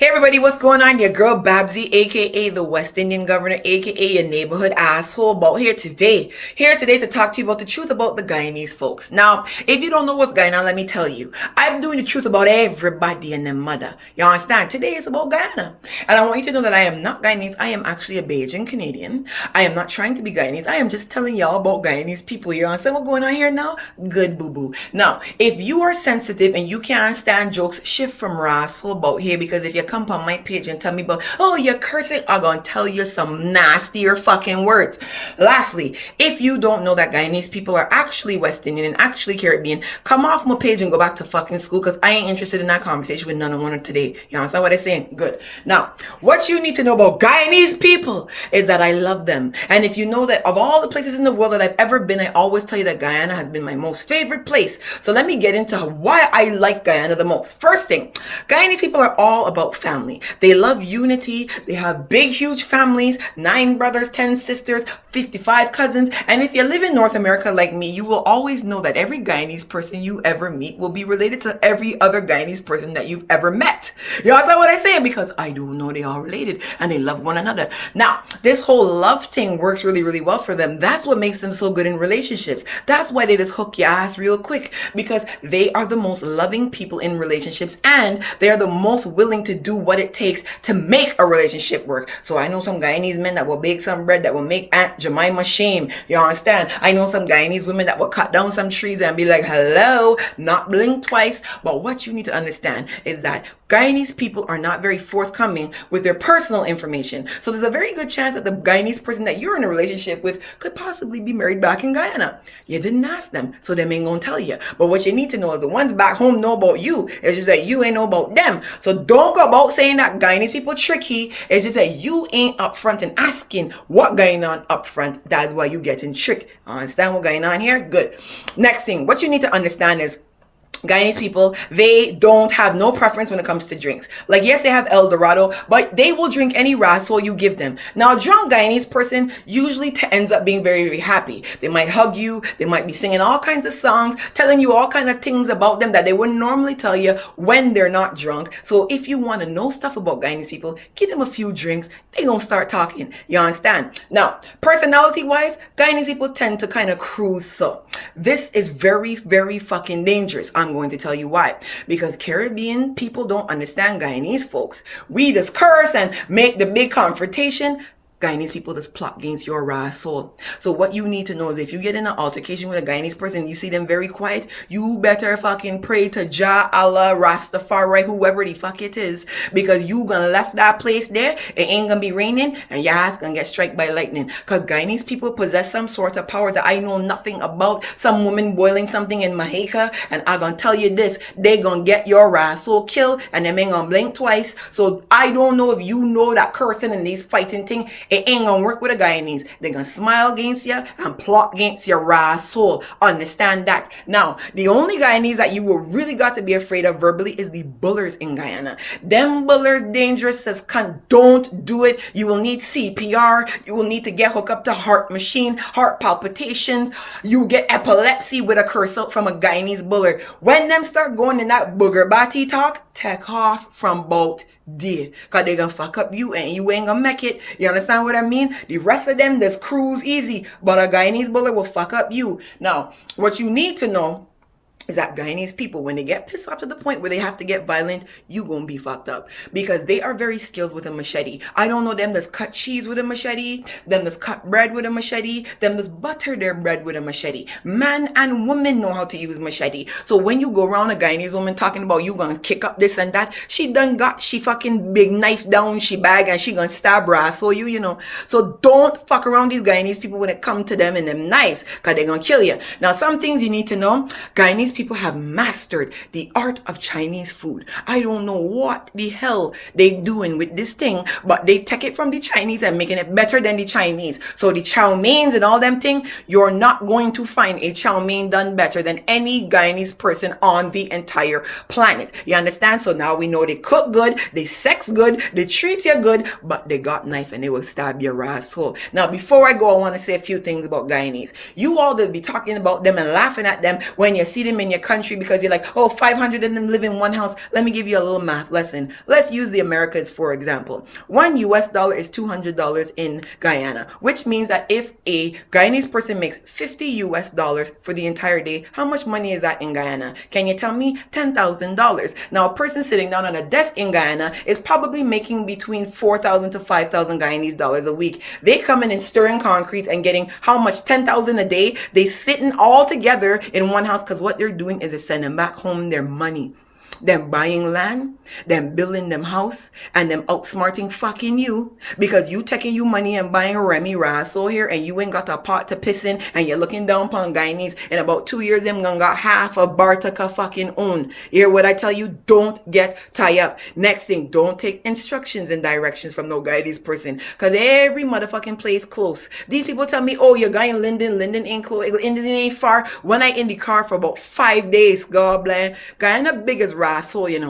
Hey everybody, what's going on? Your girl Babsy, aka the West Indian Governor, aka your neighborhood asshole, about here today. Here today to talk to you about the truth about the Guyanese folks. Now, if you don't know what's going on, let me tell you. I'm doing the truth about everybody and their mother. You understand? Today is about Guyana. And I want you to know that I am not Guyanese. I am actually a Bajan Canadian. I am not trying to be Guyanese. I am just telling y'all about Guyanese people. You understand what's going on here now? Good boo-boo. Now, if you are sensitive and you can't stand jokes, shift from rascal about here, because if you come on my page and tell me about, oh, you're cursing, I'm gonna tell you some nastier fucking words. Lastly, if you don't know that Guyanese people are actually West Indian and actually Caribbean, come off my page and go back to fucking school, because I ain't interested in that conversation with none of one today. You understand what I'm saying? Good. Now, what you need to know about Guyanese people is that I love them. And if you know that of all the places in the world that I've ever been, I always tell you that Guyana has been my most favorite place. So let me get into why I like Guyana the most. First thing, Guyanese people are all about family. They love unity. They have big, huge families, 9 brothers, 10 sisters, 55 cousins. And if you live in North America like me, you will always know that every Guyanese person you ever meet will be related to every other Guyanese person that you've ever met. You understand what I say? Because I don't know, they all related and they love one another. Now, this whole love thing works really, really well for them. That's what makes them so good in relationships. That's why they just hook your ass real quick, because they are the most loving people in relationships, and they are the most willing to do what it takes to make a relationship work. So I know some Guyanese men that will bake some bread that will make Aunt Jemima shame. You understand? I know some Guyanese women that will cut down some trees and be like, hello, not blink twice. But what you need to understand is that Guyanese people are not very forthcoming with their personal information. So there's a very good chance that the Guyanese person that you're in a relationship with could possibly be married back in Guyana. You didn't ask them, so they ain't gonna tell you. But what you need to know is the ones back home know about you. It's just that you ain't know about them. So don't go about saying that Guyanese people tricky. It's just that you ain't upfront and asking what going on upfront. That's why you getting tricked. Understand what going on here? Good. Next thing, what you need to understand is Guyanese people, they don't have no preference when it comes to drinks. Like, yes, they have El Dorado, but they will drink any rascal you give them. Now, a drunk Guyanese person usually ends up being very, very happy. They might hug you. They might be singing all kinds of songs, telling you all kinds of things about them that they wouldn't normally tell you when they're not drunk. So if you want to know stuff about Guyanese people, give them a few drinks. They gonna start talking. You understand? Now, personality-wise, Guyanese people tend to kind of cruise. So this is very, very fucking dangerous. I'm going to tell you why. Because Caribbean people don't understand Guyanese folks. We just curse and make the big confrontation. Guyanese people just plot against your raw soul. So what you need to know is if you get in an altercation with a Guyanese person, you see them very quiet, you better fucking pray to Jah, Allah, Rastafari, whoever the fuck it is, because you gonna left that place there, it ain't gonna be raining, and your ass gonna get struck by lightning. Because Guyanese people possess some sort of powers that I know nothing about. Some woman boiling something in Maheka, and I gonna tell you this, they gonna get your raw soul killed, and them ain't gonna blink twice. So I don't know if you know that cursing and these fighting thing, it ain't gonna work with the Guyanese. They're gonna smile against you and plot against your raw soul. Understand that. Now, the only Guyanese that you will really got to be afraid of verbally is the bullers in Guyana. Them bullers dangerous as cunt. Don't do it. You will need CPR. You will need to get hooked up to heart machine, heart palpitations. You get epilepsy with a curse out from a Guyanese buller. When them start going in that booger body talk, take off from boat. Dead, cause they gonna fuck up you and you ain't gonna make it. You understand what I mean? The rest of them just cruise easy, but a Guyanese bullet will fuck up you. Now, what you need to know is that Guyanese people, when they get pissed off to the point where they have to get violent, you gonna be fucked up, because they are very skilled with a machete. I don't know them that's cut cheese with a machete, them that's cut bread with a machete, them that's butter their bread with a machete. Man and woman know how to use machete. So when you go around a Guyanese woman talking about you gonna kick up this and that, she done got she fucking big knife down she bag and she gonna stab her ass. So you know. So don't fuck around these Guyanese people when it come to them and them knives, cause they gonna kill you. Now, some things you need to know. Guyanese people have mastered the art of Chinese food. I don't know what the hell they doing with this thing, but they take it from the Chinese and making it better than the Chinese. So the chow meins and all them thing, you're not going to find a chow mein done better than any Guyanese person on the entire planet. You understand? So now we know they cook good, they sex good, they treat you good, but they got knife and they will stab your asshole. Now, before I go, I want to say a few things about Guyanese. You all will be talking about them and laughing at them when you see them came in your country because you're like, oh, 500 of them live in one house. Let me give you a little math lesson. Let's use the Americas for example. $1 is $200 in Guyana, which means that if a Guyanese person makes $50 for the entire day, how much money is that in Guyana? Can you tell me? $10,000. Now, a person sitting down on a desk in Guyana is probably making between 4,000 to 5,000 Guyanese dollars a week. They come in and stirring concrete and getting how much? 10,000 a day. They sitting all together in one house because what they're doing is they're sending back home their money. Them buying land, them building them house, and them outsmarting fucking you because you taking you money and buying Remy Rasso here and you ain't got a pot to piss in and you're looking down upon Guyanese. In about 2 years, them gonna got half of Bartaka fucking own. You hear what I tell you? Don't get tied up. Next thing, don't take instructions and directions from no Guyanese person because every motherfucking place close. These people tell me, oh, you're going Linden. Linden ain't close. Linden ain't far. When I in the car for about 5 days, God bless. Guyana big as Rasso, you know.